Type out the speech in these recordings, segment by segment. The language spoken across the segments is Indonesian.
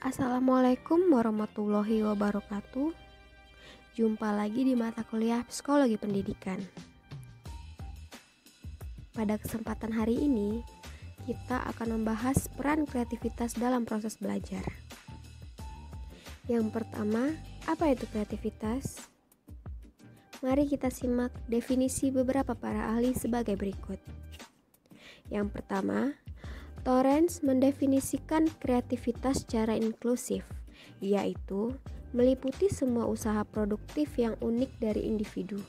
Assalamualaikum warahmatullahi wabarakatuh. Jumpa lagi di mata kuliah Psikologi Pendidikan. Pada kesempatan hari ini, kita akan membahas peran kreativitas dalam proses belajar. Yang pertama, apa itu kreativitas? Mari kita simak definisi beberapa para ahli sebagai berikut. Yang pertama, Torrance mendefinisikan kreativitas secara inklusif, yaitu meliputi semua usaha produktif yang unik dari individu.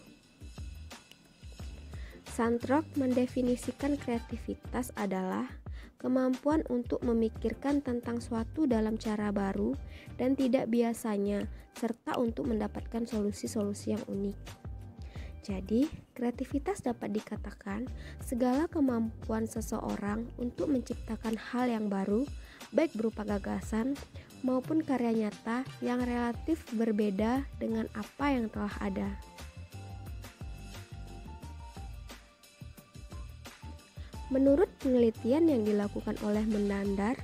Santrock mendefinisikan kreativitas adalah kemampuan untuk memikirkan tentang suatu dalam cara baru dan tidak biasanya, serta untuk mendapatkan solusi-solusi yang unik. Jadi, kreativitas dapat dikatakan segala kemampuan seseorang untuk menciptakan hal yang baru, baik berupa gagasan maupun karya nyata yang relatif berbeda dengan apa yang telah ada. Menurut penelitian yang dilakukan oleh Menandar,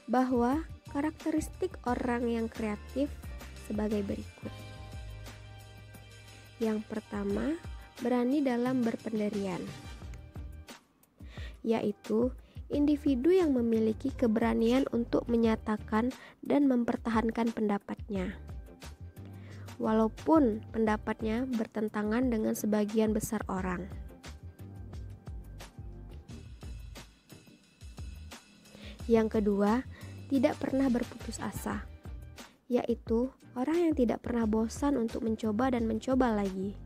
bahwa karakteristik orang yang kreatif sebagai berikut. Yang pertama, berani dalam berpendirian, yaitu individu yang memiliki keberanian untuk menyatakan dan mempertahankan pendapatnya, walaupun pendapatnya bertentangan dengan sebagian besar orang. Yang kedua, tidak pernah berputus asa, yaitu orang yang tidak pernah bosan untuk mencoba dan mencoba lagi,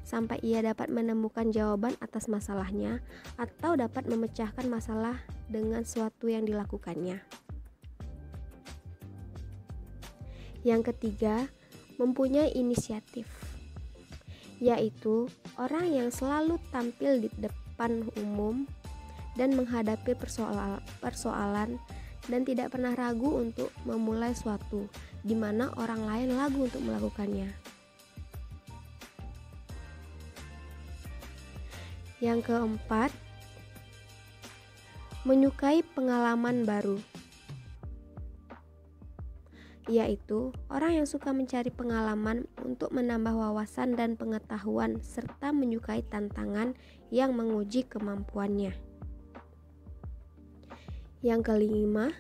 sampai ia dapat menemukan jawaban atas masalahnya atau dapat memecahkan masalah dengan sesuatu yang dilakukannya. Yang ketiga, mempunyai inisiatif, yaitu orang yang selalu tampil di depan umum dan menghadapi persoalan dan tidak pernah ragu untuk memulai suatu di mana orang lain ragu untuk melakukannya. Yang keempat, menyukai pengalaman baru, yaitu orang yang suka mencari pengalaman untuk menambah wawasan dan pengetahuan serta menyukai tantangan yang menguji kemampuannya. Yang kelima,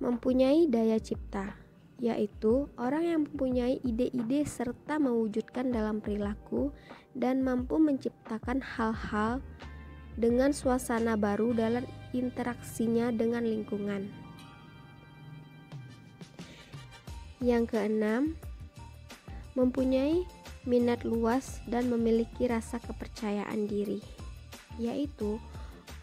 mempunyai daya cipta, yaitu orang yang mempunyai ide-ide serta mewujudkan dalam perilaku dan mampu menciptakan hal-hal dengan suasana baru dalam interaksinya dengan lingkungan. Yang keenam, mempunyai minat luas dan memiliki rasa kepercayaan diri, yaitu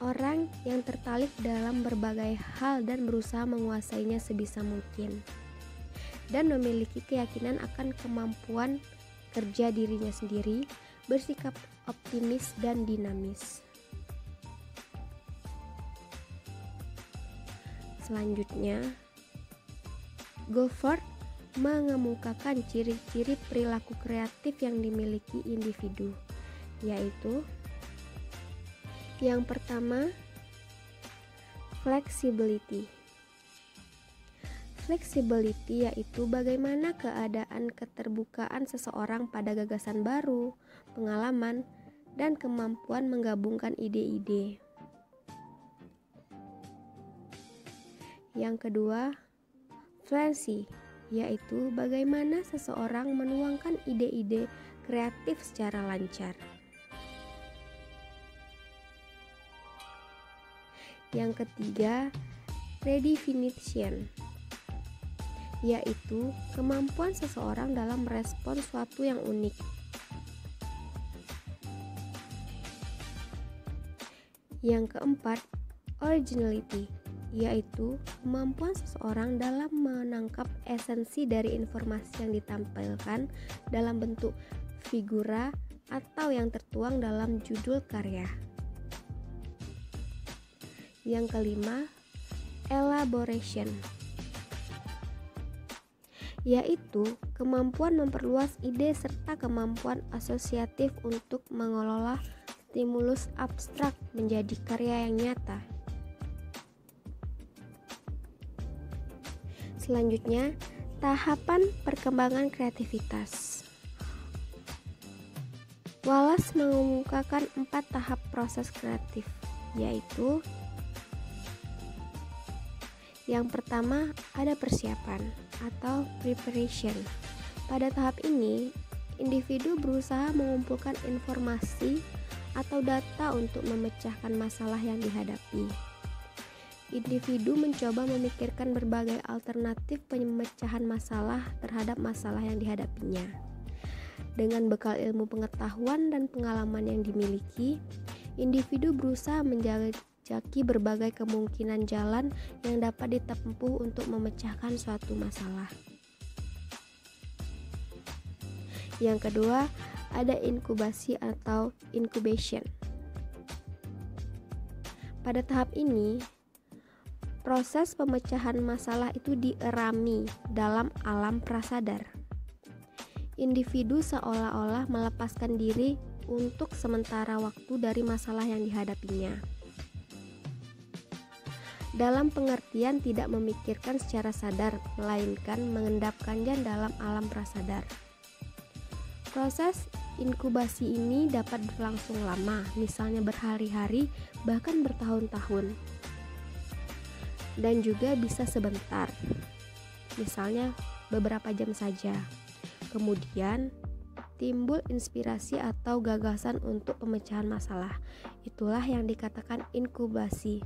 orang yang tertarik dalam berbagai hal dan berusaha menguasainya sebisa mungkin, dan memiliki keyakinan akan kemampuan kerja dirinya sendiri, bersikap optimis dan dinamis. Selanjutnya, Gofford mengemukakan ciri-ciri perilaku kreatif yang dimiliki individu, yaitu yang pertama, flexibility. Flexibility yaitu bagaimana keadaan keterbukaan seseorang pada gagasan baru, pengalaman, dan kemampuan menggabungkan ide-ide. Yang kedua, fluency, yaitu bagaimana seseorang menuangkan ide-ide kreatif secara lancar. Yang ketiga, redefinition, yaitu kemampuan seseorang dalam merespon sesuatu yang unik. Yang keempat, originality, yaitu kemampuan seseorang dalam menangkap esensi dari informasi yang ditampilkan dalam bentuk figura atau yang tertuang dalam judul karya. Yang kelima, elaboration, yaitu kemampuan memperluas ide serta kemampuan asosiatif untuk mengelola stimulus abstrak menjadi karya yang nyata. Selanjutnya, tahapan perkembangan kreativitas. Wallace mengemukakan 4 tahap proses kreatif, yaitu yang pertama ada persiapan atau preparation. Pada tahap ini, individu berusaha mengumpulkan informasi atau data untuk memecahkan masalah yang dihadapi. Individu mencoba memikirkan berbagai alternatif pemecahan masalah terhadap masalah yang dihadapinya. Dengan bekal ilmu pengetahuan dan pengalaman yang dimiliki, individu berusaha menjajaki berbagai kemungkinan jalan yang dapat ditempuh untuk memecahkan suatu masalah. Yang kedua, ada inkubasi atau incubation. Pada tahap ini, proses pemecahan masalah itu dierami dalam alam prasadar. Individu seolah-olah melepaskan diri untuk sementara waktu dari masalah yang dihadapinya. Dalam pengertian tidak memikirkan secara sadar, melainkan mengendapkannya dalam alam prasadar. Proses inkubasi ini dapat berlangsung lama, misalnya berhari-hari, bahkan bertahun-tahun. Dan juga bisa sebentar, misalnya beberapa jam saja. Kemudian timbul inspirasi atau gagasan untuk pemecahan masalah. Itulah yang dikatakan inkubasi.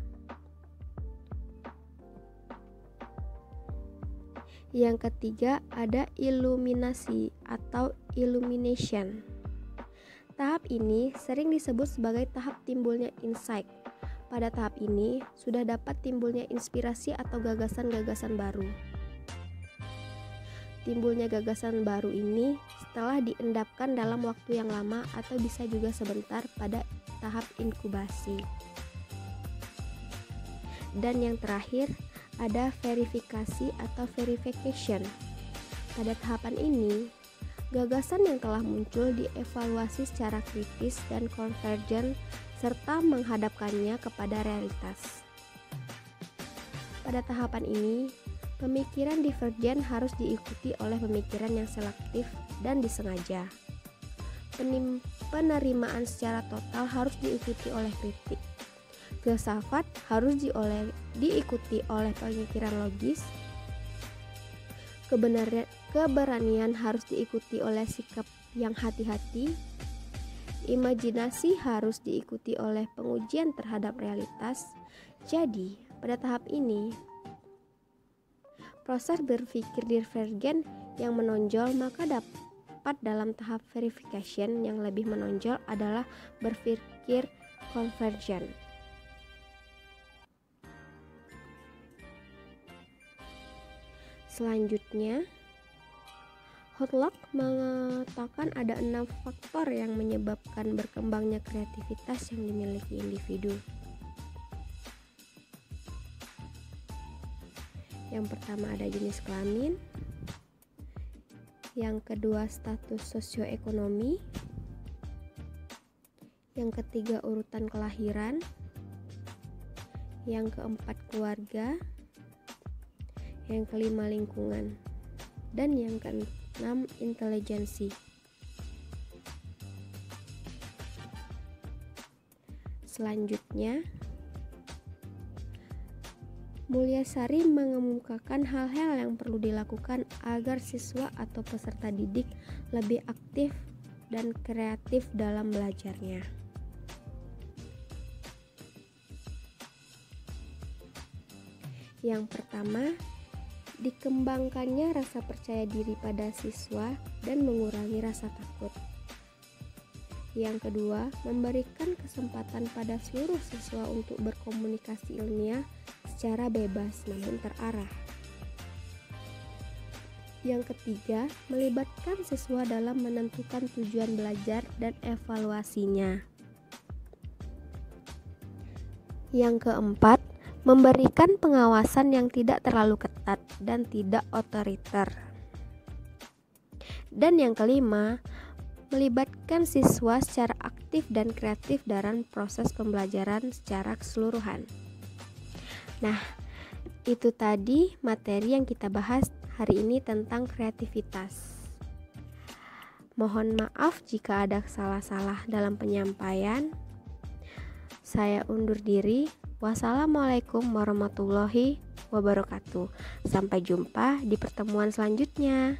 Yang ketiga ada iluminasi atau illumination. Tahap ini sering disebut sebagai tahap timbulnya insight. Pada tahap ini sudah dapat timbulnya inspirasi atau gagasan-gagasan baru. Timbulnya gagasan baru ini setelah diendapkan dalam waktu yang lama atau bisa juga sebentar pada tahap inkubasi. Dan yang terakhir ada verifikasi atau verification. Pada tahapan ini, gagasan yang telah muncul dievaluasi secara kritis dan konvergen serta menghadapkannya kepada realitas. Pada tahapan ini, pemikiran divergen harus diikuti oleh pemikiran yang selektif dan disengaja. Penerimaan secara total harus diikuti oleh kritik. Filsafat harus diikuti oleh pemikiran logis. Keberanian harus diikuti oleh sikap yang hati-hati. Imajinasi harus diikuti oleh pengujian terhadap realitas. Jadi, pada tahap ini, proses berpikir divergen yang menonjol, maka dapat dalam tahap verification yang lebih menonjol adalah berpikir konvergen. Selanjutnya, Hotlock mengatakan ada 6 faktor yang menyebabkan berkembangnya kreativitas yang dimiliki individu. Yang pertama ada jenis kelamin, yang kedua status sosioekonomi, yang ketiga urutan kelahiran, yang keempat keluarga, yang kelima lingkungan, dan yang keenam intelijensi. Selanjutnya, Mulyasari mengemukakan hal-hal yang perlu dilakukan agar siswa atau peserta didik lebih aktif dan kreatif dalam belajarnya. Yang pertama, dikembangkannya rasa percaya diri pada siswa dan mengurangi rasa takut. Yang kedua, memberikan kesempatan pada seluruh siswa untuk berkomunikasi ilmiah secara bebas namun terarah. Yang ketiga, melibatkan siswa dalam menentukan tujuan belajar dan evaluasinya. Yang keempat, memberikan pengawasan yang tidak terlalu ketat dan tidak otoriter. Dan yang kelima, melibatkan siswa secara aktif dan kreatif dalam proses pembelajaran secara keseluruhan. Nah, Itu tadi materi yang kita bahas hari ini tentang kreativitas. Mohon maaf jika ada salah-salah dalam penyampaian. Saya undur diri. Wassalamualaikum warahmatullahi wabarakatuh. Sampai jumpa di pertemuan selanjutnya.